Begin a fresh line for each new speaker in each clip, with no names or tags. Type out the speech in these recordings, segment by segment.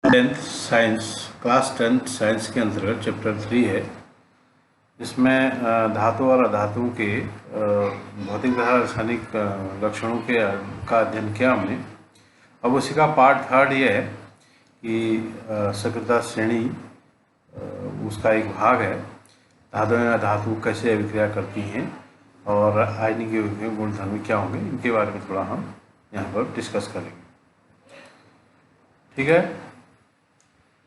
Tenth science class 10 science के अंतर्गत chapter 3 है। इसमें धातु और अधातुओं के भौतिक तथा रासायनिक लक्षणों का अध्ययन किया हमने। अब उसी का पार्ट थर्ड ये है कि सक्रियता श्रेणी उसका एक भाग है। धातु या अधातु कैसे अभिक्रिया करती हैं और आयनिक यौगिक गुणधर्म क्या होंगे, इनके बारे में थोड़ा हम यहाँ पर डिस्कस करेंगे। ठीक है,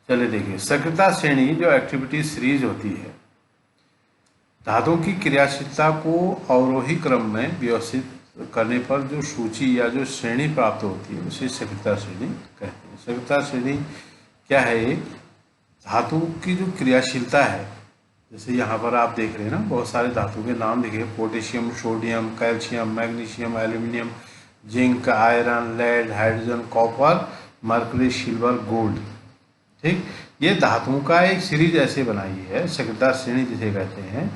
चलिए देखिए। सक्रियता श्रेणी जो एक्टिविटी सीरीज होती है, धातुओं की क्रियाशीलता को अवरोही क्रम में व्यवस्थित करने पर जो सूची या जो श्रेणी प्राप्त होती है उसे सक्रियता श्रेणी कहते हैं। सक्रियता श्रेणी क्या है? एक धातु की जो क्रियाशीलता है, जैसे यहाँ पर आप देख रहे हैं ना, बहुत सारे धातु के नाम लिखे, potassium, sodium, calcium, magnesium, aluminium, zinc, iron, lead, hydrogen, copper, mercury, silver, gold. ठीक, ये धातुओं का एक सीरीज ऐसे बनाई है, सक्रियता श्रेणी जिसे कहते हैं।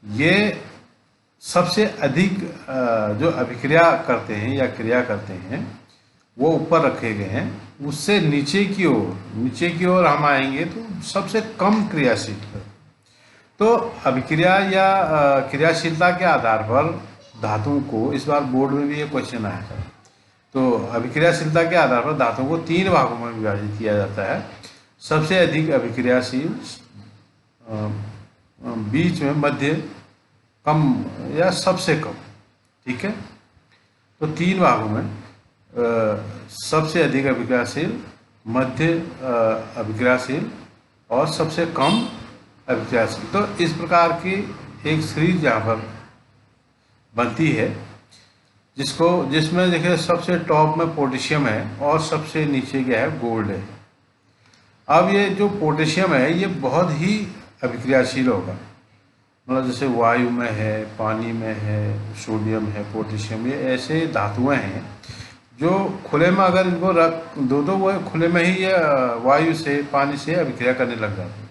ये सबसे अधिक जो अभिक्रिया करते हैं या क्रिया करते हैं वो ऊपर रखे गए हैं। उससे नीचे की ओर हम आएंगे तो सबसे कम क्रियाशील है। तो अभिक्रिया या क्रियाशीलता के आधार पर धातुओं को, इस बार बोर्ड में भी ये क्वेश्चन आया था, तो अभिक्रियाशीलता के आधार पर धातुओं को 3 भागों में विभाजित किया जाता है। सबसे अधिक अभिक्रियाशील, बीच में, मध्य, कम या सबसे कम। ठीक है, तो 3 भागों में सबसे अधिक अभिक्रियाशील, मध्य अभिक्रियाशील और सबसे कम अभिक्रियाशील। तो इस प्रकार की एक सीरीज यहाँ पर बनती है, जिसमें देखिए सबसे टॉप में पोटेशियम है और सबसे नीचे क्या है? गोल्ड है। अब ये जो पोटेशियम है ये बहुत ही अभिक्रियाशील होगा, मतलब जैसे वायु में है, पानी में है, सोडियम है, पोटेशियम, ये ऐसे धातुएं हैं जो खुले में अगर इनको रख दो तो वो खुले में ही ये वायु से, पानी से अभिक्रिया करने लग जाते हैं।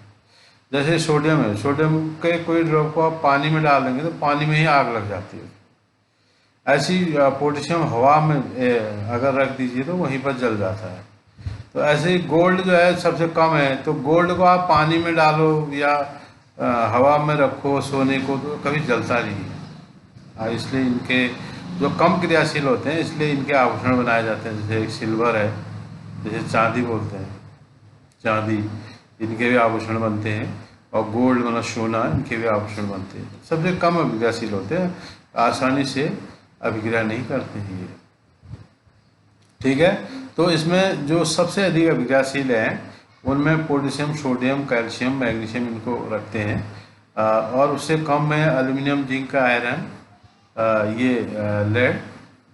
जैसे सोडियम है, सोडियम के कोई ड्रॉप को आप पानी में डाल देंगे तो पानी में ही आग लग जाती है। ऐसी पोटेशियम हवा में अगर रख दीजिए तो वहीं पर जल जाता है। तो ऐसे ही गोल्ड जो है सबसे कम है, तो गोल्ड को आप पानी में डालो या हवा में रखो, सोने को, तो कभी जलता नहीं है। इसलिए इनके जो कम क्रियाशील होते हैं इसलिए इनके आभूषण बनाए जाते हैं। जैसे एक सिल्वर है, जैसे चांदी बोलते हैं, चांदी, इनके भी आभूषण बनते हैं। और गोल्ड मतलब सोना, इनके भी आभूषण बनते हैं। सबसे कम अभिक्रियाशील होते हैं, आसानी से अभिक्रिया नहीं करते हैं ये। ठीक है, तो इसमें जो सबसे अधिक अभिक्रियाशील हैं उनमें पोटेशियम, सोडियम, कैल्शियम, मैग्नीशियम इनको रखते हैं। और उससे कम में एल्यूमिनियम, जिंक, आयरन, ये लेड।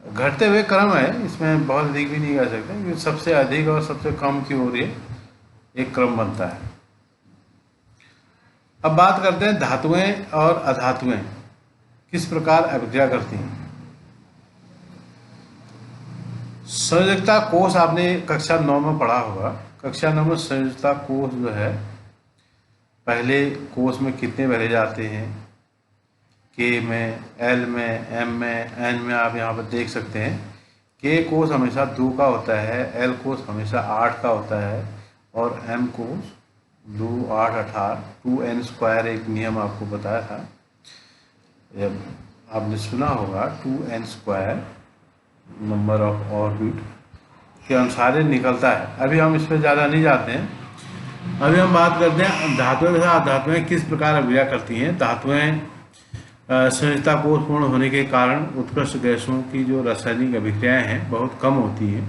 घटते हुए क्रम है, इसमें बहुत अधिक भी नहीं कह सकते, क्योंकि सबसे अधिक और सबसे कम की ओर ये एक क्रम बनता है। अब बात करते हैं धातुएं और अधातुएं किस प्रकार अभिक्रिया करती हैं। संयोजकता कोष आपने कक्षा 9 में पढ़ा होगा। कक्षा 9 में संयोजकता कोष जो है, पहले कोष में कितने भरे जाते हैं? के में, एल में, एम में, एन में। आप यहाँ पर देख सकते हैं के कोष हमेशा 2 का होता है, एल कोष हमेशा 8 का होता है और एम कोष 2, 8, 18, 2n² एक नियम आपको बताया था, आपने सुना होगा। 2n² नंबर ऑफ ऑर्बिट के अनुसार निकलता है। अभी हम इस पर ज़्यादा नहीं जाते हैं। अभी हम बात करते हैं धातुएं तथा अधातुएं किस प्रकार अभिक्रिया करती हैं। धातुएं संयोजकता कोष पूर्ण होने के कारण उत्कृष्ट गैसों की जो रासायनिक अभिक्रियाएं हैं बहुत कम होती हैं।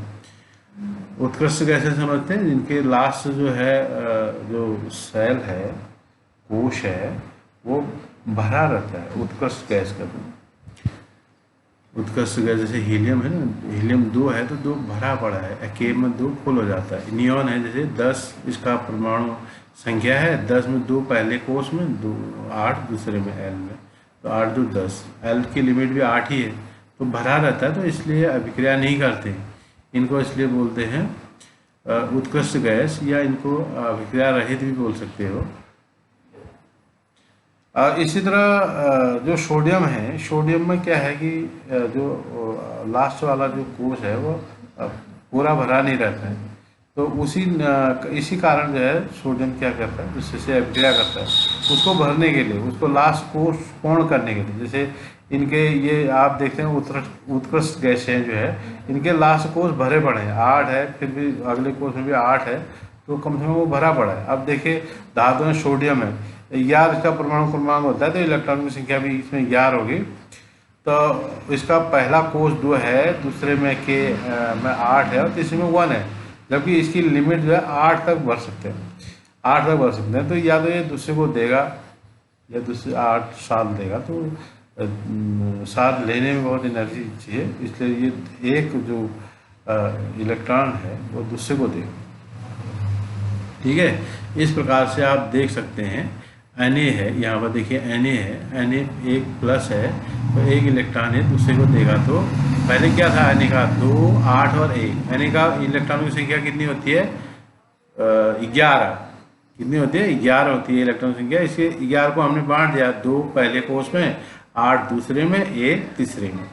उत्कृष्ट गैसें समझते हैं जिनके लास्ट जो है, जो सेल है, कोश है, वो भरा रहता है। उत्कृष्ट गैस का उत्कृष्ट गैस जैसे हीलियम है ना, हीलियम 2 है तो 2 भरा पड़ा है, अकेले में 2 फुल हो जाता है। नियॉन है, जैसे 10 इसका परमाणु संख्या है, 10 में 2 पहले कोष में, 2, 8 दूसरे में, एल में, तो 8, 2, 10। एल की लिमिट भी 8 ही है, तो भरा रहता है, तो इसलिए अभिक्रिया नहीं करते। इनको इसलिए बोलते हैं उत्कृष्ट गैस, या इनको अभिक्रिया रहित भी बोल सकते हो। इसी तरह जो सोडियम है, सोडियम में क्या है कि जो लास्ट वाला जो कोष है वो पूरा भरा नहीं रहता है, तो इसी कारण जो है सोडियम क्या करता है, जिससे से अभिक्रिया करता है उसको भरने के लिए, उसको लास्ट कोष पूर्ण करने के लिए। जैसे इनके ये आप देखते हैं उत्कृष्ट गैसें जो है, इनके लास्ट कोष भरे पड़े हैं, 8 है, फिर भी अगले कोष में भी 8 है, तो कम से कम वो भरा पड़ा है। अब देखिए धातु में सोडियम है, 11 इसका परमाणु क्रमांक होता है, तो इलेक्ट्रॉन की संख्या भी इसमें 11 होगी। तो इसका पहला कोष 2 है, दूसरे में में 8 है और तीसरे में 1 है, जबकि इसकी लिमिट जो है 8 तक भर सकते हैं, 8 तक भर सकते हैं। तो या तो ये दूसरे को देगा या दूसरे 8 साथ देगा, तो साथ लेने में बहुत एनर्जी चाहिए, इसलिए ये एक जो इलेक्ट्रॉन है वो दूसरे को देगा। ठीक है, इस प्रकार से आप देख सकते हैं। Na है, यहाँ पर देखिए Na है, Na एक प्लस है, तो एक इलेक्ट्रॉन है दूसरे को देगा। तो पहले क्या था Na का 2, 8 और 1। Na का इलेक्ट्रॉन की संख्या कितनी होती है, 11। कितनी होती है, 11 होती है इलेक्ट्रॉन संख्या। इसके 11 को हमने बांट दिया, 2 पहले कोष में, 8 दूसरे में, 1 तीसरे में।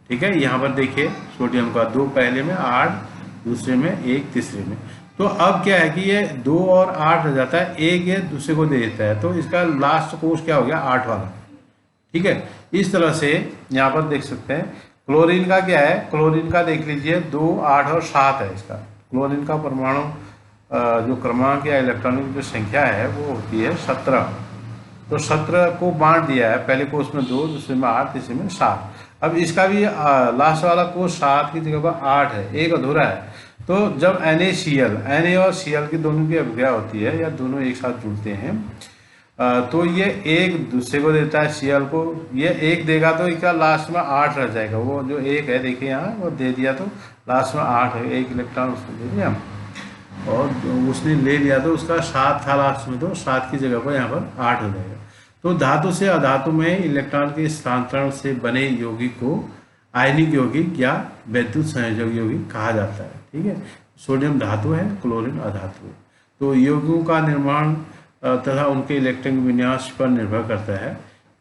ठीक है, यहाँ पर देखिए सोडियम का 2 पहले में, 8 दूसरे में, 1 तीसरे में। तो अब क्या है कि ये 2 और 8 रह जाता है, 1 ये दूसरे को दे देता है, तो इसका लास्ट कोष क्या हो गया, 8 वाला। ठीक है, इस तरह से यहाँ पर देख सकते हैं। क्लोरीन का क्या है, क्लोरीन का देख लीजिए 2, 8 और 7 है इसका। क्लोरीन का परमाणु जो क्रमांक या इलेक्ट्रॉनिक जो संख्या है वो होती है 17। तो 17 को बांट दिया है, पहले कोष में 2, दूसरे में 8, तीसरे में 7। अब इसका भी लास्ट वाला कोष 7 की जगह पर 8 है, एक अधूरा है। तो जब NaCl, Na और Cl की दोनों की अभिक्रिया होती है या दोनों एक साथ जुड़ते हैं, तो ये एक दूसरे को देता है, Cl को ये एक देगा, तो इसका लास्ट में 8 रह जाएगा। वो जो एक है देखिए यहाँ, वो दे दिया तो लास्ट में 8 है, एक इलेक्ट्रॉन उसको दे दिया, और उसने ले लिया तो उसका 7 था लास्ट में, तो 7 की जगह पर यहाँ पर 8 हो जाएगा। तो धातु से अधातु में इलेक्ट्रॉन के स्थानांतरण से बने यौगिक को आयनिक यौगिक या वैद्युत संयोजक यौगिक कहा जाता है। ठीक है, सोडियम धातु है, क्लोरीन अधातु है। तो यौगिकों का निर्माण तथा उनके इलेक्ट्रॉनिक विन्यास पर निर्भर करता है,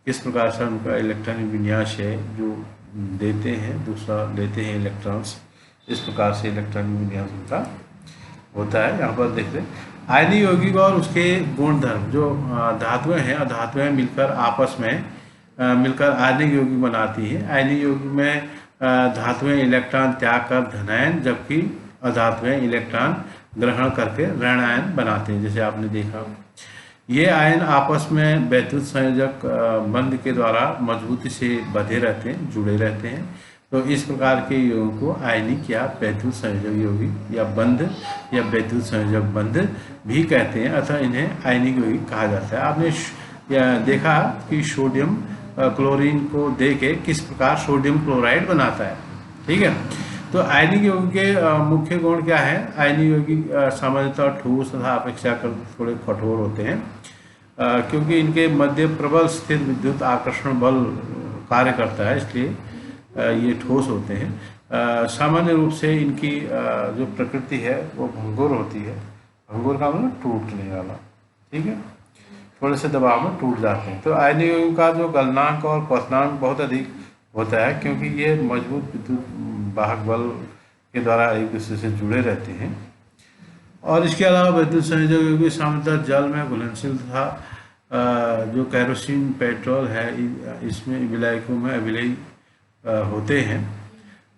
किस प्रकार से उनका इलेक्ट्रॉनिक विन्यास है, जो देते हैं दूसरा लेते हैं इलेक्ट्रॉन्स, इस प्रकार से इलेक्ट्रॉनिक विन्यास उनका होता है। यहाँ पर देखते हैं आयनिक यौगिक और उसके गुणधर्म। जो धातुएं हैं, अधातुएं मिलकर आपस में मिलकर आयनिक यौगिक बनाती हैं। आयनिक यौगिक में धातुएं इलेक्ट्रॉन त्याग कर धनायन, जबकि अधातुएं इलेक्ट्रॉन ग्रहण करके ऋणायन बनाते हैं, जैसे आपने देखा। ये आयन आपस में वैद्युत संयोजक बंध के द्वारा मजबूती से बंधे रहते हैं, जुड़े रहते हैं। तो इस प्रकार के यौगिकों को आयनिक या वैद्युत संयोजक यौगिक या बंध या वैद्युत संयोजक बंध भी कहते हैं, अतः इन्हें आयनिक यौगिक कहा जाता है। आपने देखा कि सोडियम क्लोरीन को दे के किस प्रकार सोडियम क्लोराइड बनाता है। ठीक है, तो आयनिक यौगिक के मुख्य गुण क्या है। आयनिक यौगिक सामान्यतः ठोस तथा अपेक्षाकृत थोड़े कठोर होते हैं, क्योंकि इनके मध्य प्रबल स्थित विद्युत आकर्षण बल कार्य करता है, इसलिए ये ठोस होते हैं। सामान्य रूप से इनकी जो प्रकृति है वो भंगुर होती है। भंगुर का मतलब टूटने वाला। ठीक है, थोड़े से दबाव में टूट जाते हैं। तो आयनिक यौगिक का जो गलनांक और क्वथनांक बहुत अधिक होता है, क्योंकि ये मजबूत विद्युत वाहक बल के द्वारा एक दूसरे से जुड़े रहते हैं। और इसके अलावा विद्युत संयोजक यौगिक सामान्यतः जल में घुलनशील था। जो कैरोसिन पेट्रोल है, इसमें विलायकों में अभिलय होते हैं।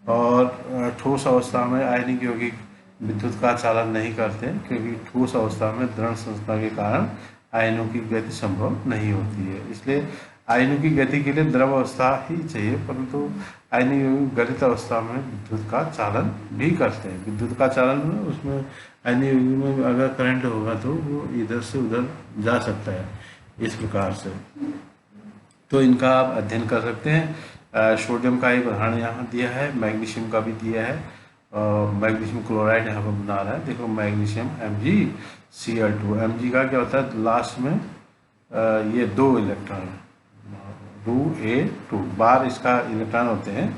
और ठोस अवस्था में आयनिक यौगिक विद्युत का चालन नहीं करते, क्योंकि ठोस अवस्था में दृढ़ संरचना के कारण आयनों की गति संभव नहीं होती है। इसलिए आयनों की गति के लिए द्रव अवस्था ही चाहिए, परंतु आयनिक यौगिक गलित अवस्था में विद्युत का चालन भी करते हैं। विद्युत का चालन में उसमें आयनिक यौगिक में अगर करंट होगा तो वो इधर से उधर जा सकता है, इस प्रकार से। तो इनका आप अध्ययन कर सकते हैं। सोडियम का एक उदाहरण यहाँ दिया है, मैग्नीशियम का भी दिया है। मैग्नीशियम क्लोराइड यहाँ पर बना रहा है, देखो मैग्नीशियम MgCl2। Mg का क्या होता है, लास्ट में ये 2 इलेक्ट्रॉन 2A2 बार इसका इलेक्ट्रॉन होते हैं,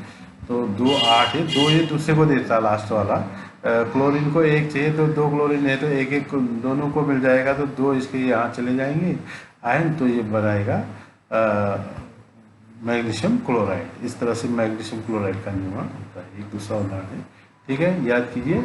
तो 2 8 है, 2 ये दूसरे को देता है लास्ट वाला। क्लोरीन को 1 चाहिए, तो 2 क्लोरीन है तो 1 दोनों को मिल जाएगा, तो 2 इसके यहाँ चले जाएंगे आयन, तो ये बनाएगा मैग्नीशियम क्लोराइड। इस तरह से मैग्नीशियम क्लोराइड का निर्माण होता है। एक दूसरा उदाहरण है। ठीक है, याद कीजिए।